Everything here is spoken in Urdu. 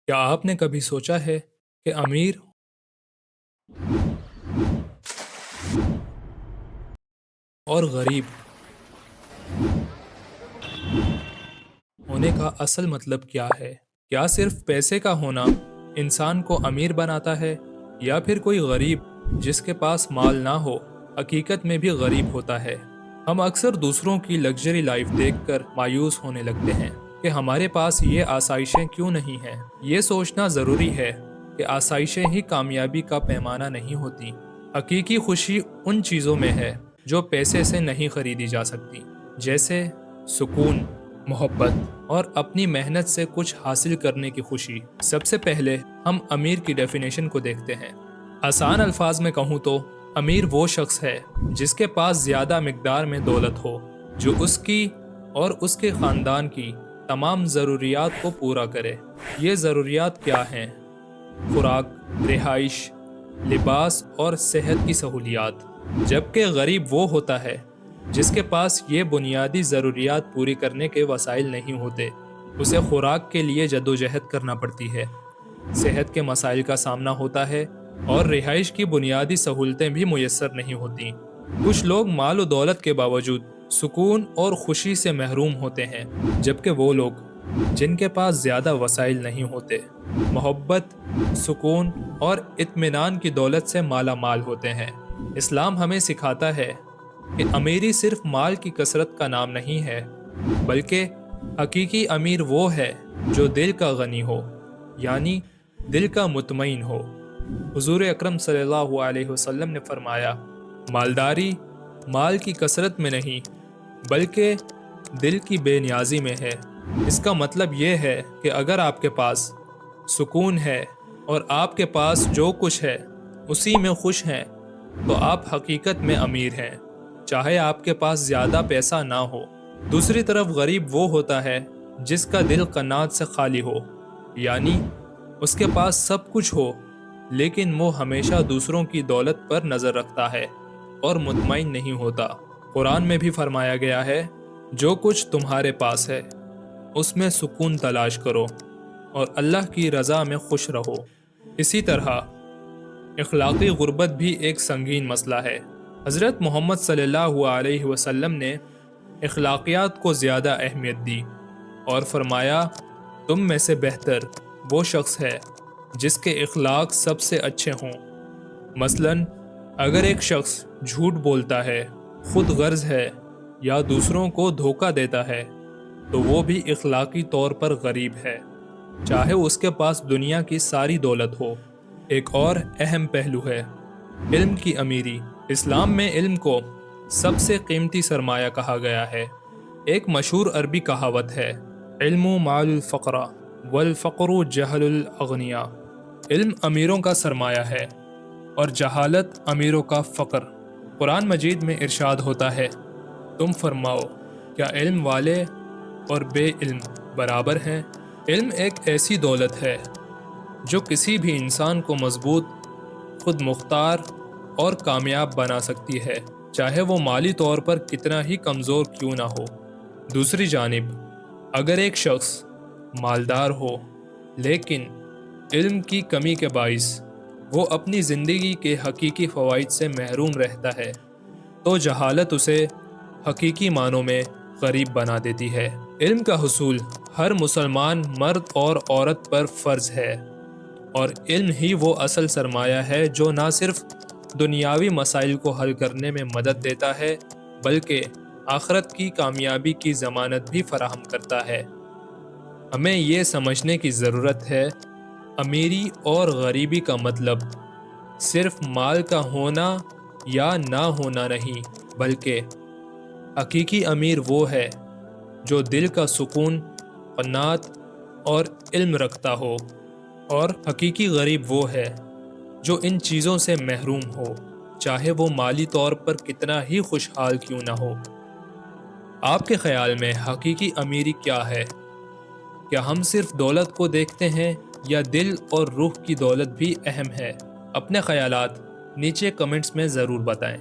کیا آپ نے کبھی سوچا ہے کہ امیر اور غریب ہونے کا اصل مطلب کیا ہے؟ کیا صرف پیسے کا ہونا انسان کو امیر بناتا ہے، یا پھر کوئی غریب جس کے پاس مال نہ ہو حقیقت میں بھی غریب ہوتا ہے؟ ہم اکثر دوسروں کی لگژری لائف دیکھ کر مایوس ہونے لگتے ہیں کہ ہمارے پاس یہ آسائشیں کیوں نہیں ہیں۔ یہ سوچنا ضروری ہے کہ آسائشیں ہی کامیابی کا پیمانہ نہیں ہوتی۔ حقیقی خوشی ان چیزوں میں ہے جو پیسے سے نہیں خریدی جا سکتی، جیسے سکون، محبت اور اپنی محنت سے کچھ حاصل کرنے کی خوشی۔ سب سے پہلے ہم امیر کی ڈیفینیشن کو دیکھتے ہیں۔ آسان الفاظ میں کہوں تو امیر وہ شخص ہے جس کے پاس زیادہ مقدار میں دولت ہو، جو اس کی اور اس کے خاندان کی تمام ضروریات کو پورا کرے۔ یہ ضروریات کیا ہیں؟ خوراک، رہائش، لباس اور صحت کی سہولیات۔ جبکہ غریب وہ ہوتا ہے جس کے پاس یہ بنیادی ضروریات پوری کرنے کے وسائل نہیں ہوتے۔ اسے خوراک کے لیے جدوجہد کرنا پڑتی ہے، صحت کے مسائل کا سامنا ہوتا ہے، اور رہائش کی بنیادی سہولتیں بھی میسر نہیں ہوتیں۔ کچھ لوگ مال و دولت کے باوجود سکون اور خوشی سے محروم ہوتے ہیں، جبکہ وہ لوگ جن کے پاس زیادہ وسائل نہیں ہوتے محبت، سکون اور اطمینان کی دولت سے مالا مال ہوتے ہیں۔ اسلام ہمیں سکھاتا ہے کہ امیری صرف مال کی کثرت کا نام نہیں ہے، بلکہ حقیقی امیر وہ ہے جو دل کا غنی ہو، یعنی دل کا مطمئن ہو۔ حضور اکرم صلی اللہ علیہ وسلم نے فرمایا، مالداری مال کی کثرت میں نہیں بلکہ دل کی بے نیازی میں ہے۔ اس کا مطلب یہ ہے کہ اگر آپ کے پاس سکون ہے اور آپ کے پاس جو کچھ ہے اسی میں خوش ہیں، تو آپ حقیقت میں امیر ہیں، چاہے آپ کے پاس زیادہ پیسہ نہ ہو۔ دوسری طرف غریب وہ ہوتا ہے جس کا دل قناعت سے خالی ہو، یعنی اس کے پاس سب کچھ ہو لیکن وہ ہمیشہ دوسروں کی دولت پر نظر رکھتا ہے اور مطمئن نہیں ہوتا۔ قرآن میں بھی فرمایا گیا ہے، جو کچھ تمہارے پاس ہے اس میں سکون تلاش کرو اور اللہ کی رضا میں خوش رہو۔ اسی طرح اخلاقی غربت بھی ایک سنگین مسئلہ ہے۔ حضرت محمد صلی اللہ علیہ وسلم نے اخلاقیات کو زیادہ اہمیت دی اور فرمایا، تم میں سے بہتر وہ شخص ہے جس کے اخلاق سب سے اچھے ہوں۔ مثلاً اگر ایک شخص جھوٹ بولتا ہے، خود غرض ہے یا دوسروں کو دھوکہ دیتا ہے تو وہ بھی اخلاقی طور پر غریب ہے، چاہے اس کے پاس دنیا کی ساری دولت ہو۔ ایک اور اہم پہلو ہے علم کی امیری۔ اسلام میں علم کو سب سے قیمتی سرمایہ کہا گیا ہے۔ ایک مشہور عربی کہاوت ہے، علم مال الفقر والفقر جہل الاغنیاء۔ علم امیروں کا سرمایہ ہے اور جہالت امیروں کا فقر۔ قرآن مجید میں ارشاد ہوتا ہے، تم فرماؤ کیا علم والے اور بے علم برابر ہیں؟ علم ایک ایسی دولت ہے جو کسی بھی انسان کو مضبوط، خود مختار اور کامیاب بنا سکتی ہے، چاہے وہ مالی طور پر کتنا ہی کمزور کیوں نہ ہو۔ دوسری جانب اگر ایک شخص مالدار ہو لیکن علم کی کمی کے باعث وہ اپنی زندگی کے حقیقی فوائد سے محروم رہتا ہے، تو جہالت اسے حقیقی معنوں میں غریب بنا دیتی ہے۔ علم کا حصول ہر مسلمان مرد اور عورت پر فرض ہے، اور علم ہی وہ اصل سرمایہ ہے جو نہ صرف دنیاوی مسائل کو حل کرنے میں مدد دیتا ہے بلکہ آخرت کی کامیابی کی ضمانت بھی فراہم کرتا ہے۔ ہمیں یہ سمجھنے کی ضرورت ہے، امیری اور غریبی کا مطلب صرف مال کا ہونا یا نہ ہونا نہیں، بلکہ حقیقی امیر وہ ہے جو دل کا سکون، قناعت اور علم رکھتا ہو، اور حقیقی غریب وہ ہے جو ان چیزوں سے محروم ہو، چاہے وہ مالی طور پر کتنا ہی خوشحال کیوں نہ ہو۔ آپ کے خیال میں حقیقی امیری کیا ہے؟ کیا ہم صرف دولت کو دیکھتے ہیں یا دل اور روح کی دولت بھی اہم ہے؟ اپنے خیالات نیچے کمنٹس میں ضرور بتائیں۔